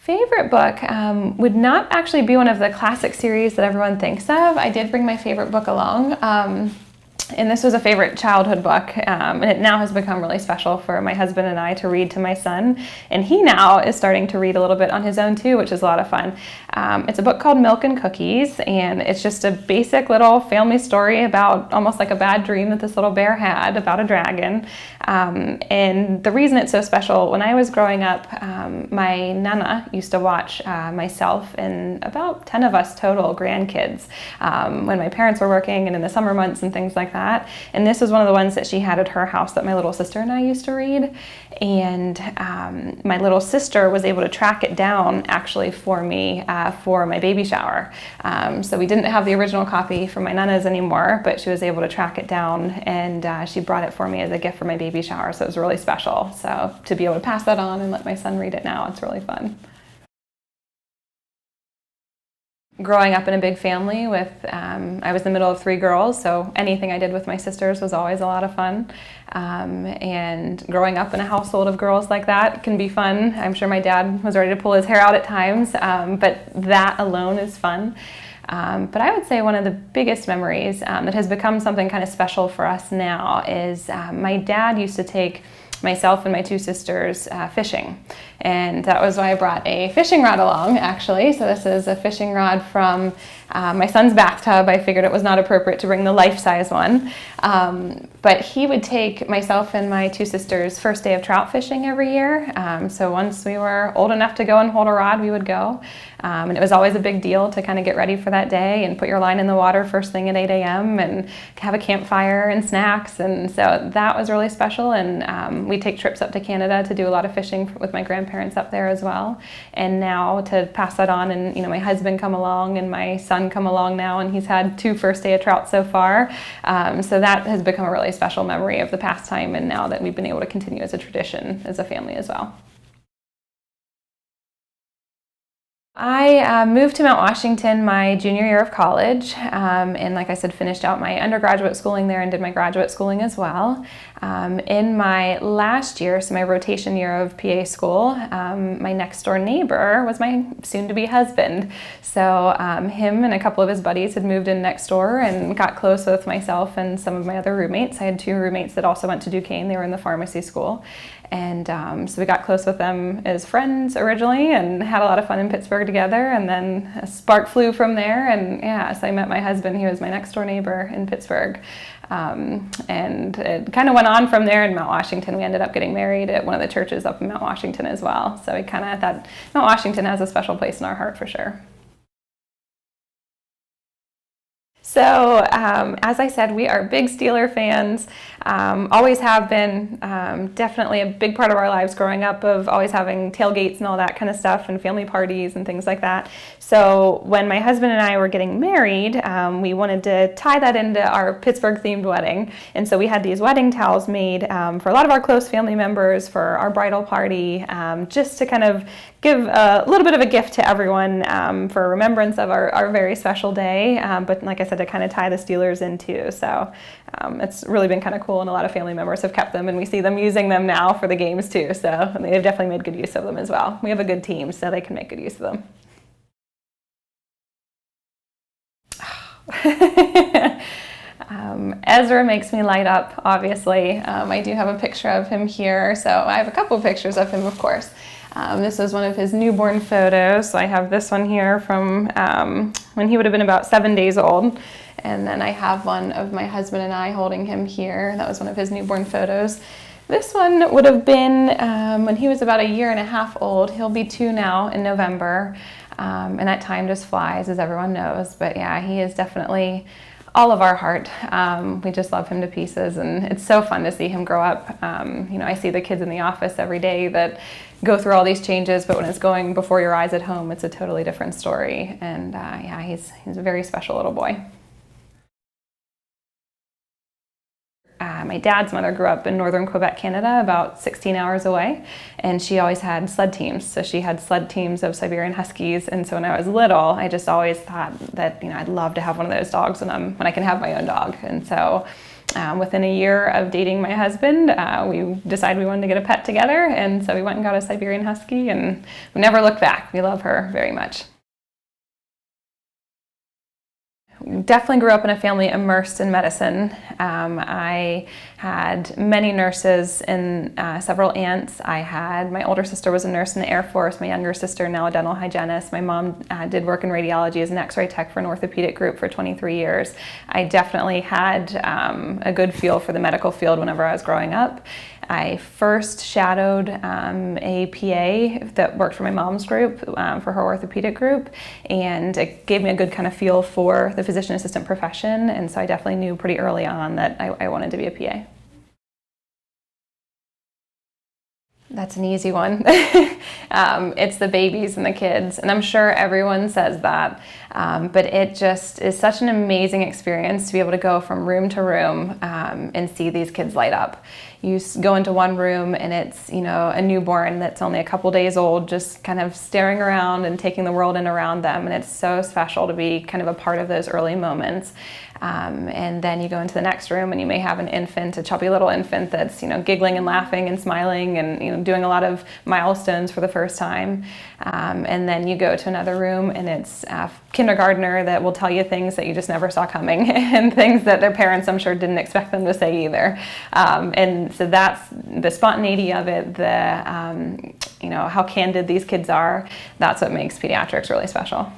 Favorite book would not actually be one of the classic series that everyone thinks of. I did bring my favorite book along. And this was a favorite childhood book, and it now has become really special for my husband and I to read to my son. And he now is starting to read a little bit on his own too, which is a lot of fun. It's a book called Milk and Cookies, and it's just a basic little family story about almost like a bad dream that this little bear had about a dragon. And the reason it's so special, when I was growing up, my nana used to watch myself and about 10 of us total grandkids when my parents were working and in the summer months and things like that. And this was one of the ones that she had at her house that my little sister and I used to read. And my little sister was able to track it down actually for me for my baby shower. So we didn't have the original copy from my nana's anymore, but she was able to track it down, and she brought it for me as a gift for my baby shower. So it was really special. So to be able to pass that on and let my son read it now, it's really fun. Growing up in a big family with, I was the middle of 3 girls, so anything I did with my sisters was always a lot of fun. And growing up in a household of girls like that can be fun. I'm sure my dad was ready to pull his hair out at times, but that alone is fun. But I would say one of the biggest memories that has become something kind of special for us now is my dad used to take myself and my 2 sisters fishing. And that was why I brought a fishing rod along, actually. So this is a fishing rod from my son's bathtub. I figured it was not appropriate to bring the life-size one. But he would take myself and my 2 sisters' first day of trout fishing every year. So once we were old enough to go and hold a rod, we would go. And it was always a big deal to kind of get ready for that day and put your line in the water first thing at 8 a.m. and have a campfire and snacks. And so that was really special. And we take trips up to Canada to do a lot of fishing with my grandparents up there as well. And now to pass that on, and my husband come along and my son come along now, and he's had 2 first day of trout so far. So that has become a really special memory of the pastime, and now that we've been able to continue as a tradition as a family as well. I moved to Mount Washington my junior year of college, and like I said, finished out my undergraduate schooling there and did my graduate schooling as well. In my last year, so my rotation year of PA school, my next door neighbor was my soon-to-be husband. So him and a couple of his buddies had moved in next door and got close with myself and some of my other roommates. I had 2 roommates that also went to Duquesne. They were in the pharmacy school. And so we got close with them as friends originally and had a lot of fun in Pittsburgh together, and then a spark flew from there, and yeah, so I met my husband. He was my next door neighbor in Pittsburgh. And it kind of went on from there in Mount Washington. We ended up getting married at one of the churches up in Mount Washington as well. So we kind of thought Mount Washington has a special place in our heart for sure. So, as I said, we are big Steeler fans, always have been, definitely a big part of our lives growing up, of always having tailgates and all that kind of stuff and family parties and things like that. So when my husband and I were getting married, we wanted to tie that into our Pittsburgh themed wedding. And so we had these wedding towels made for a lot of our close family members for our bridal party, just to kind of give a little bit of a gift to everyone for remembrance of our very special day. But like I said, to kind of tie the Steelers in too. So it's really been kind of cool, and a lot of family members have kept them, and we see them using them now for the games too. So they've definitely made good use of them as well. We have a good team, so they can make good use of them. Ezra makes me light up, obviously. I do have a picture of him here, so I have a couple pictures of him, of course. This is one of his newborn photos. So I have this one here from when he would have been about 7 days old. And then I have one of my husband and I holding him here. That was one of his newborn photos. This one would have been when he was about 1.5 years old. He'll be 2 now in November. And that time just flies, as everyone knows. But yeah, he is definitely all of our heart. We just love him to pieces, and it's so fun to see him grow up. I see the kids in the office every day that go through all these changes, but when it's going before your eyes at home, it's a totally different story. And yeah, he's a very special little boy. My dad's mother grew up in northern Quebec, Canada, about 16 hours away, and she always had sled teams. So she had sled teams of Siberian Huskies, and so when I was little, I just always thought that I'd love to have one of those dogs when I can have my own dog. And so Within a year of dating my husband, we decided we wanted to get a pet together, and so we went and got a Siberian Husky, and we never looked back. We love her very much. Definitely grew up in a family immersed in medicine. I had many nurses and several aunts. My older sister was a nurse in the Air Force, my younger sister now a dental hygienist. My mom did work in radiology as an x-ray tech for an orthopedic group for 23 years. I definitely had a good feel for the medical field whenever I was growing up. I first shadowed a PA that worked for my mom's group, for her orthopedic group, and it gave me a good kind of feel for the physician assistant profession, and so I definitely knew pretty early on that I wanted to be a PA. That's an easy one. It's the babies and the kids, and I'm sure everyone says that, but it just is such an amazing experience to be able to go from room to room and see these kids light up. You go into one room and it's, a newborn that's only a couple days old, just kind of staring around and taking the world in around them, and it's so special to be kind of a part of those early moments. And then you go into the next room and you may have an infant, a chubby little infant that's, giggling and laughing and smiling and, doing a lot of milestones for the first time. And then you go to another room and it's a kindergartner that will tell you things that you just never saw coming and things that their parents, I'm sure, didn't expect them to say either. And so that's the spontaneity of it, how candid these kids are. That's what makes pediatrics really special.